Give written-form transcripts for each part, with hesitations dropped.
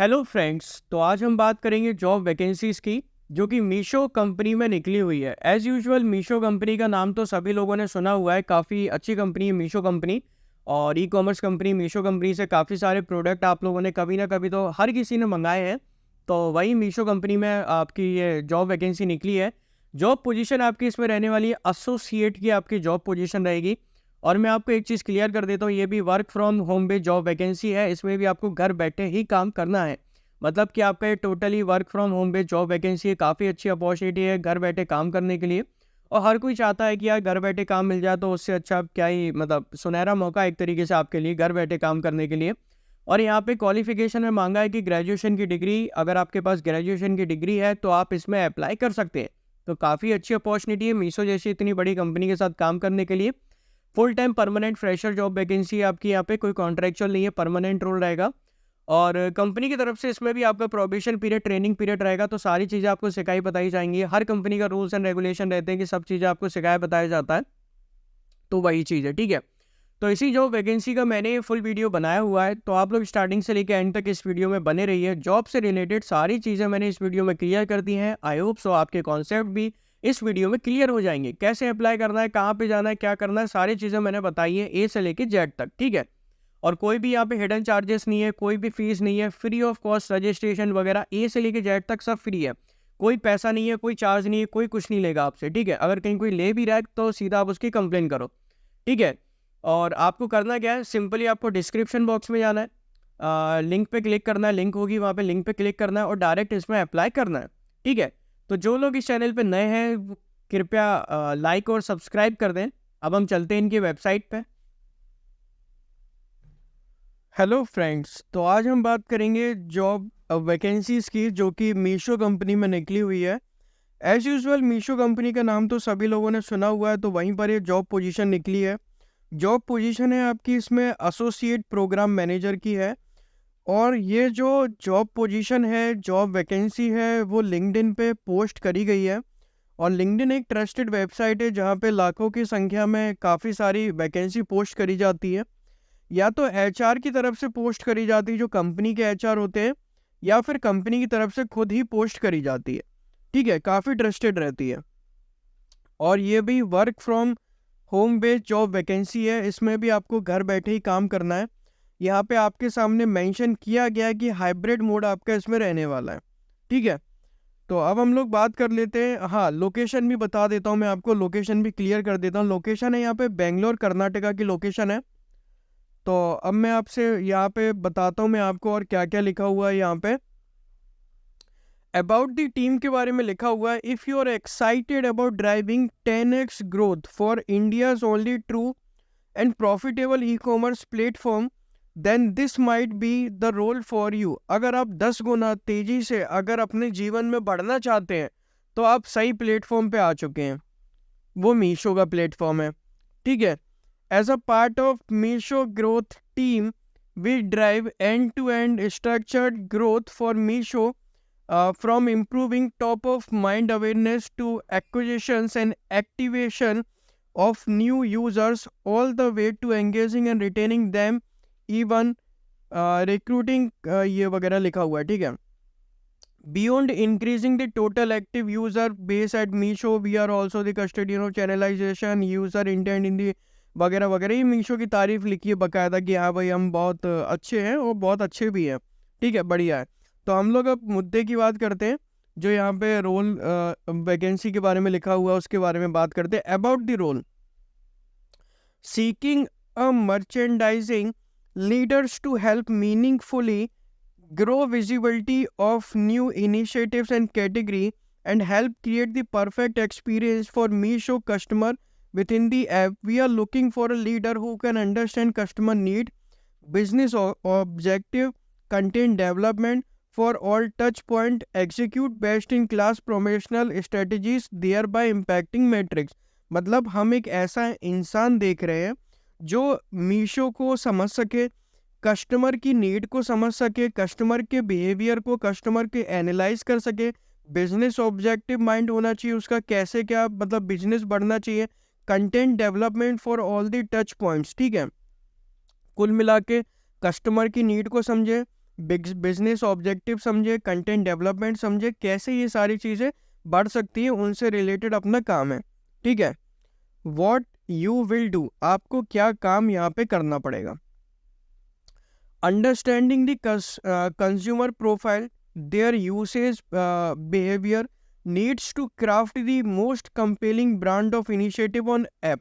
Hello friends, तो आज हम बात करेंगे जॉब वैकेंसीज़ की जो कि मीशो कंपनी में निकली हुई है। एज़ यूजुअल मीशो कंपनी का नाम तो सभी लोगों ने सुना हुआ है, काफ़ी अच्छी कंपनी है मीशो कंपनी। और e commerce company Meesho company से काफ़ी सारे प्रोडक्ट आप लोगों ने कभी ना कभी तो हर किसी ने मंगाए हैं। तो वही मीशो कंपनी में आपकी ये जॉब वैकेंसी निकली है। जॉब पोजीशन आपकी इसमें रहने वाली है, एसोसिएट की आपकी जॉब पोजीशन रहेगी। और मैं आपको एक चीज़ क्लियर कर देता हूँ, ये भी work from home based job vacancy है। इसमें भी आपको घर बैठे ही काम करना है। मतलब कि आपका ये totally work from home based job vacancy है, काफ़ी अच्छी अपॉर्चुनिटी है घर बैठे काम करने के लिए। और हर कोई चाहता है कि यार घर बैठे काम मिल जाए, तो उससे अच्छा क्या ही, मतलब सुनहरा मौका एक तरीके से आपके लिए घर बैठे काम करने के लिए। और यहाँ पे क्वालिफिकेशन में मांगा है कि ग्रेजुएशन की डिग्री, अगर आपके पास ग्रेजुएशन की डिग्री है तो आप इसमें अप्लाई कर सकते हैं। तो काफ़ी अच्छी अपॉर्चुनिटी है मीशो जैसी इतनी बड़ी कंपनी के साथ काम करने के लिए। Full time permanent fresher job vacancy है आपकी यहाँ पे, कोई कॉन्ट्रैक्चुअल नहीं है, परमानेंट रोल रहेगा। और कंपनी की तरफ से इसमें भी आपका प्रोबेशन पीरियड, ट्रेनिंग पीरियड रहेगा, तो सारी चीज़ें आपको सिखाई बताई जाएंगी। हर कंपनी का रूल्स एंड रेगुलेशन रहते हैं कि सब चीज़ें आपको सिखाया बताया जाता है। तो वही चीज़ है, ठीक है। तो इसी जॉब वैकेंसी का मैंने फुल वीडियो बनाया हुआ है, तो आप लोग स्टार्टिंग से लेकर एंड तक इस वीडियो में बने रहिए। जॉब से रिलेटेड सारी चीज़ें मैंने इस वीडियो में क्लियर कर दी हैं। आई होप सो आपके कॉन्सेप्ट भी इस वीडियो में क्लियर हो जाएंगे। कैसे अप्लाई करना है, कहाँ पे जाना है, क्या करना है, सारी चीज़ें मैंने बताई है ए से लेकर जेड तक, ठीक है। और कोई भी यहाँ पे हिडन चार्जेस नहीं है, कोई भी फीस नहीं है, फ्री ऑफ कॉस्ट रजिस्ट्रेशन वगैरह ए से लेकर जेड तक सब फ्री है। कोई पैसा नहीं है, कोई चार्ज नहीं है, कोई कुछ नहीं लेगा आपसे, ठीक है। अगर कहीं कोई ले भी रहा है तो सीधा आप उसकी कंप्लेन करो, ठीक है। और आपको करना क्या है, सिंपली आपको डिस्क्रिप्शन बॉक्स में जाना है, लिंक पे क्लिक करना है, लिंक होगी वहाँ पे, लिंक पे क्लिक करना है और डायरेक्ट इसमें अप्लाई करना है, ठीक है। तो जो लोग इस चैनल पे नए हैं वो कृपया लाइक और सब्सक्राइब कर दें। अब हम चलते हैं इनकी वेबसाइट पे। हेलो फ्रेंड्स, तो आज हम बात करेंगे जॉब वैकेंसीज़ की जो कि मीशो कंपनी में निकली हुई है। एज़ यूजुअल मीशो कंपनी का नाम तो सभी लोगों ने सुना हुआ है, तो वहीं पर ये जॉब पोजीशन निकली है। जॉब पोजीशन है आपकी इसमें एसोसिएट प्रोग्राम मैनेजर की है। और ये जो जॉब पोजीशन है, जॉब वैकेंसी है, वो लिंक्डइन पे पोस्ट करी गई है। और लिंक्डइन एक ट्रस्टेड वेबसाइट है जहाँ पे लाखों की संख्या में काफ़ी सारी वैकेंसी पोस्ट करी जाती है। या तो एचआर की तरफ से पोस्ट करी जाती है, जो कंपनी के एचआर होते हैं, या फिर कंपनी की तरफ से खुद ही पोस्ट करी जाती है, ठीक है। काफ़ी ट्रस्टेड रहती है। और ये भी work from home based job vacancy है। इसमें भी आपको घर बैठे ही काम करना है। यहाँ पे आपके सामने मेंशन किया गया है कि हाइब्रिड मोड आपका इसमें रहने वाला है, ठीक है। तो अब हम लोग बात कर लेते हैं, हाँ लोकेशन भी बता देता हूँ मैं आपको, लोकेशन भी क्लियर कर देता हूँ। लोकेशन है यहाँ पे बेंगलोर कर्नाटका की लोकेशन है। तो अब मैं आपसे यहाँ पे बताता हूँ मैं आपको और क्या क्या लिखा हुआ है यहाँ पे। अबाउट द टीम के बारे में लिखा हुआ है, if you are excited about driving 10x growth for India's only true and profitable e commerce platform, then this might be the role for you. अगर आप 10 गुना तेजी से अगर अपने जीवन में बढ़ना चाहते हैं तो आप सही प्लेटफॉर्म पे आ चुके हैं। वो मीशो का प्लेटफॉर्म है, ठीक है। As a part of Meesho growth team, we drive end to end structured growth for Meesho, from improving top of mind awareness to acquisitions and activation of new users, all the way to engaging and retaining them, even recruiting, ये वगैरह लिखा हुआ है, ठीक है। Beyond increasing the total active user base at Meesho, we are also the custodian of channelization, user intent in the वगैरह वगैरह। ये मीशो की तारीफ लिखी है बकायदा कि हाँ भाई हम बहुत अच्छे हैं और बहुत अच्छे भी हैं, ठीक है, बढ़िया है। तो हम लोग अब मुद्दे की बात करते हैं, जो यहाँ पे रोल वैकेंसी के बारे में लिखा हुआ है उसके बारे में बात करते हैं। About the role, seeking a merchandising leaders to help meaningfully grow visibility of new initiatives and category, and help create the perfect experience for Meesho customer within the app. We are looking for a leader who can understand customer need, business objective, content development for all touch point, execute best in class promotional strategies, thereby impacting metrics। मतलब हम एक ऐसा इंसान देख रहे हैं जो मीशो को समझ सके, कस्टमर की नीड को समझ सके, कस्टमर के बिहेवियर को, कस्टमर के एनालाइज कर सके, बिजनेस ऑब्जेक्टिव माइंड होना चाहिए उसका, कैसे क्या मतलब बिजनेस बढ़ना चाहिए, content development for all the touch points, ठीक है। कुल मिला के कस्टमर की नीड को समझे, बिजनेस ऑब्जेक्टिव समझे, कंटेंट डेवलपमेंट समझे, कैसे ये सारी चीज़ें बढ़ सकती हैं, उनसे रिलेटेड अपना काम है। ठीक है, वॉट यू विल डू, आपको क्या काम यहाँ पे करना पड़ेगा। Understanding the consumer profile, their usage behaviour needs to craft the most compelling brand of initiative on app.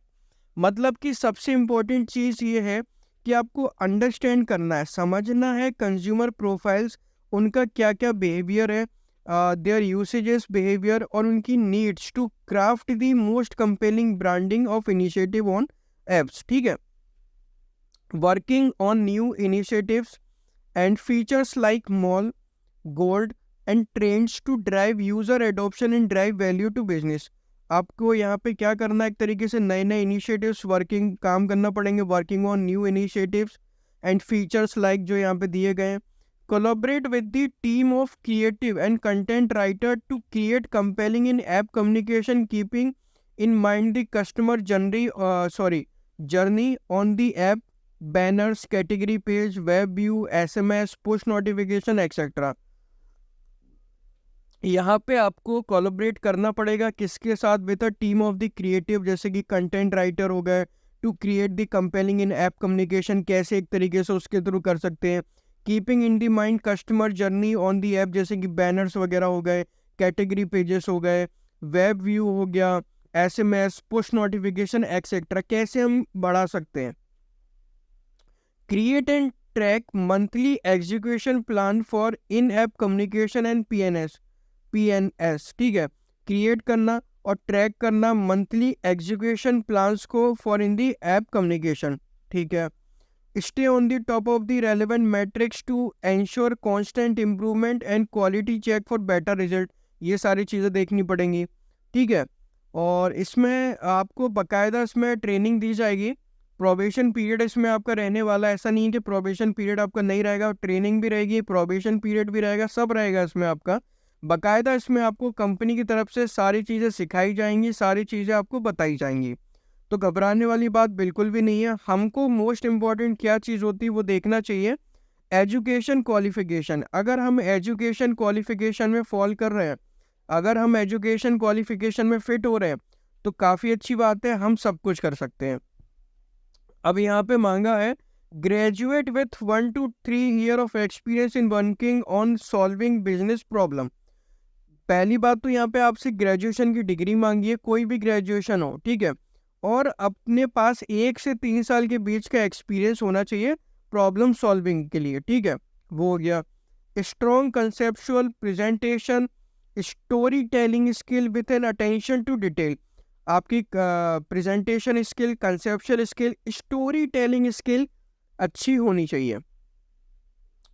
मतलब कि सबसे इम्पोर्टेंट चीज़ ये है कि आपको अंडरस्टैंड करना है, समझना है कंज्यूमर प्रोफाइल्स, उनका क्या क्या बिहेवियर है, देयर यूसेजेस बिहेवियर और उनकी needs to craft the most compelling branding of initiative on apps. ठीक है, working on new initiatives and features like mall, gold and trends to drive user adoption and drive value to business. आपको यहाँ पे क्या करना है, एक तरीके से नए नए इनिशिएटिव्स वर्किंग काम करना पड़ेंगे, working on new initiatives and features like जो यहाँ पे दिए गए हैं। Collaborate with the team of creative and content writer to create compelling in app communication, keeping in mind the customer journey on the app, banners, category page, web view, SMS, push notification etcetera. यहाँ पे आपको collaborate करना पड़ेगा किसके साथ, with a team of the creative, जैसे कि content writer हो गए, to create the compelling in app communication, कैसे एक तरीके से उसके थ्रू कर सकते हैं। Keeping in the mind customer journey on the app, जैसे कि बैनर्स वगैरह हो गए, कैटेगरी पेजेस हो गए, वेब व्यू हो गया, SMS, पुश नोटिफिकेशन एक्सेट्रा, कैसे हम बढ़ा सकते हैं। Create and track monthly execution plan for in app communication and PNS। ठीक है, क्रिएट करना और ट्रैक करना मंथली एग्जीक्यूशन प्लान्स को for in the app communication. ठीक है, stay on the top of the relevant metrics to ensure constant improvement and quality check for better result, ये सारी चीज़ें देखनी पड़ेंगी। ठीक है, और इसमें आपको बाकायदा इसमें ट्रेनिंग दी जाएगी, प्रोबेशन पीरियड इसमें आपका रहने वाला है। ऐसा नहीं है कि प्रोबेशन पीरियड आपका नहीं रहेगा, ट्रेनिंग भी रहेगी, प्रोबेशन पीरियड भी रहेगा, सब रहेगा इसमें आपका बाकायदा। इसमें आपको कंपनी की तरफ से सारी चीज़ें सिखाई जाएंगी, सारी चीज़ें आपको बताई जाएंगी, तो घबराने वाली बात बिल्कुल भी नहीं है। हमको मोस्ट इम्पॉर्टेंट क्या चीज़ होती है वो देखना चाहिए, एजुकेशन क्वालिफिकेशन। अगर हम एजुकेशन क्वालिफिकेशन में फॉल कर रहे हैं, अगर हम एजुकेशन क्वालिफिकेशन में फिट हो रहे हैं, तो काफ़ी अच्छी बात है, हम सब कुछ कर सकते हैं। अब यहाँ पे मांगा है graduate with 1 to 3 year of experience in working on solving business problem. पहली बात तो यहाँ पे आपसे ग्रेजुएशन की डिग्री मांगी है, कोई भी ग्रेजुएशन हो। ठीक है, और अपने पास 1 से 3 साल के बीच का एक्सपीरियंस होना चाहिए प्रॉब्लम सॉल्विंग के लिए। ठीक है, वो हो गया। Strong conceptual presentation, story telling skill with an attention to detail. आपकी presentation skill, conceptual skill, story telling skill अच्छी होनी चाहिए।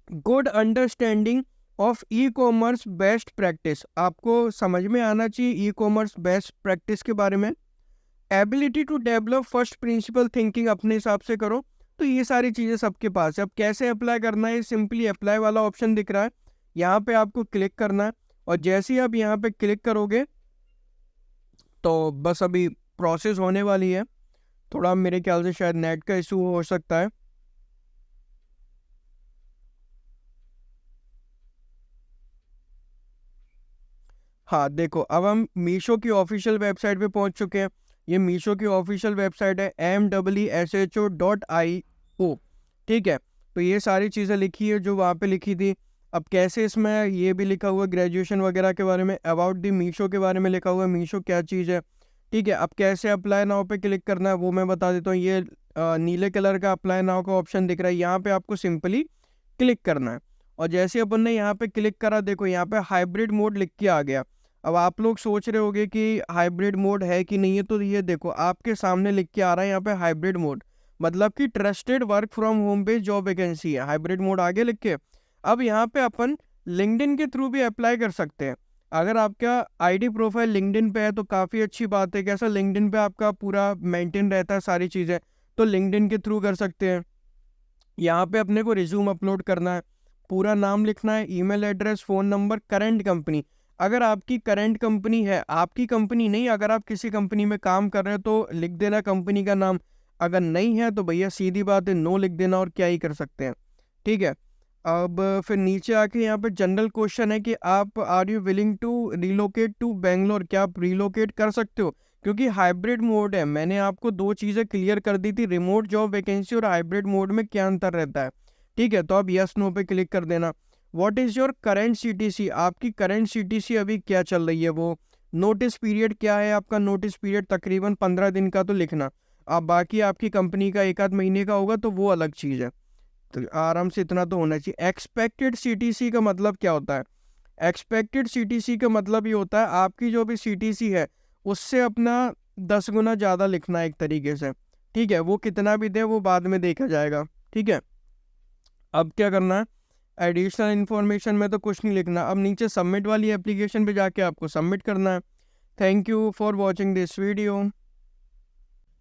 Good understanding of e commerce best practice, आपको समझ में आना चाहिए ई कॉमर्स बेस्ट प्रैक्टिस के बारे में। Ability to develop first principle thinking, अपने हिसाब से करो। तो ये सारी चीज़ें सबके पास है। अब कैसे अप्लाई करना है, सिंपली अप्लाई वाला ऑप्शन दिख रहा है, यहाँ पे आपको क्लिक करना है, और जैसे ही आप यहाँ पे क्लिक करोगे तो बस अभी प्रोसेस होने वाली है। थोड़ा मेरे ख्याल से शायद नेट का इशू हो सकता है। हाँ देखो, अब हम मीशो की ऑफिशियल वेबसाइट पे पहुंच चुके हैं। ये मीशो की ऑफिशियल वेबसाइट है MWSHO.io। ठीक है, तो ये सारी चीज़ें लिखी है जो वहाँ पे लिखी थी। अब कैसे, इसमें ये भी लिखा हुआ है ग्रेजुएशन वगैरह के बारे में, अबाउट दी मीशो के बारे में लिखा हुआ है, मीशो क्या चीज़ है। ठीक है, अब कैसे अप्लाई नाउ पे क्लिक करना है वो मैं बता देता हूँ। ये नीले कलर का अप्लाई नाउ का ऑप्शन दिख रहा है, यहाँ पे आपको सिंपली क्लिक करना है। और जैसे अपन ने यहाँ पे क्लिक करा, देखो यहाँ पे हाइब्रिड मोड लिख के आ गया। अब आप लोग सोच रहे होंगे कि हाइब्रिड मोड है कि नहीं है, तो ये देखो आपके सामने लिख के आ रहा है यहाँ पे हाइब्रिड मोड, मतलब कि trusted work from home based job vacancy है, हाइब्रिड मोड आगे लिख के। अब यहाँ पे अपन लिंक्डइन के थ्रू भी अप्लाई कर सकते हैं। अगर आपका आईडी प्रोफाइल लिंक्डइन पे है तो काफ़ी अच्छी बात है। कैसा, लिंक्डइन पे आपका पूरा मेंटेन रहता है सारी चीज़ें, तो लिंक्डइन के थ्रू कर सकते हैं। यहाँ पे अपने को रिज्यूम अपलोड करना है, पूरा नाम लिखना है, email address, phone number, current company. अगर आपकी करंट कंपनी है, आपकी कंपनी नहीं, अगर आप किसी कंपनी में काम कर रहे हो तो लिख देना कंपनी का नाम। अगर नहीं है तो भैया सीधी बात है, नो लिख देना, और क्या ही कर सकते हैं। ठीक है, अब फिर नीचे आके यहाँ पे जनरल क्वेश्चन है कि आप are you willing to relocate to Bangalore, क्या आप रिलोकेट कर सकते हो? क्योंकि हाइब्रिड मोड है, मैंने आपको दो चीज़ें क्लियर कर दी थी, रिमोट जॉब वैकेंसी और हाइब्रिड मोड में क्या अंतर रहता है। ठीक है, तो आप यस नो पे क्लिक कर देना। What is your current CTC, आपकी करंट सीटीसी अभी क्या चल रही है वो। नोटिस पीरियड क्या है आपका, नोटिस पीरियड तकरीबन 15 दिन का तो लिखना। अब बाकी आपकी कंपनी का एक आध महीने का होगा तो वो अलग चीज़ है, तो आराम से इतना तो होना चाहिए। एक्सपेक्टेड सीटीसी का मतलब क्या होता है? एक्सपेक्टेड सीटीसी का मतलब ये होता है आपकी जो भी सीटीसी है उससे अपना 10 गुना ज़्यादा लिखना है एक तरीके से। ठीक है, वो कितना भी दे वो बाद में देखा जाएगा। ठीक है, अब क्या करना है, एडिशनल इन्फॉर्मेशन में तो कुछ नहीं लिखना, अब नीचे सबमिट वाली एप्लीकेशन पे जाके आपको सबमिट करना है। Thank you for watching this video.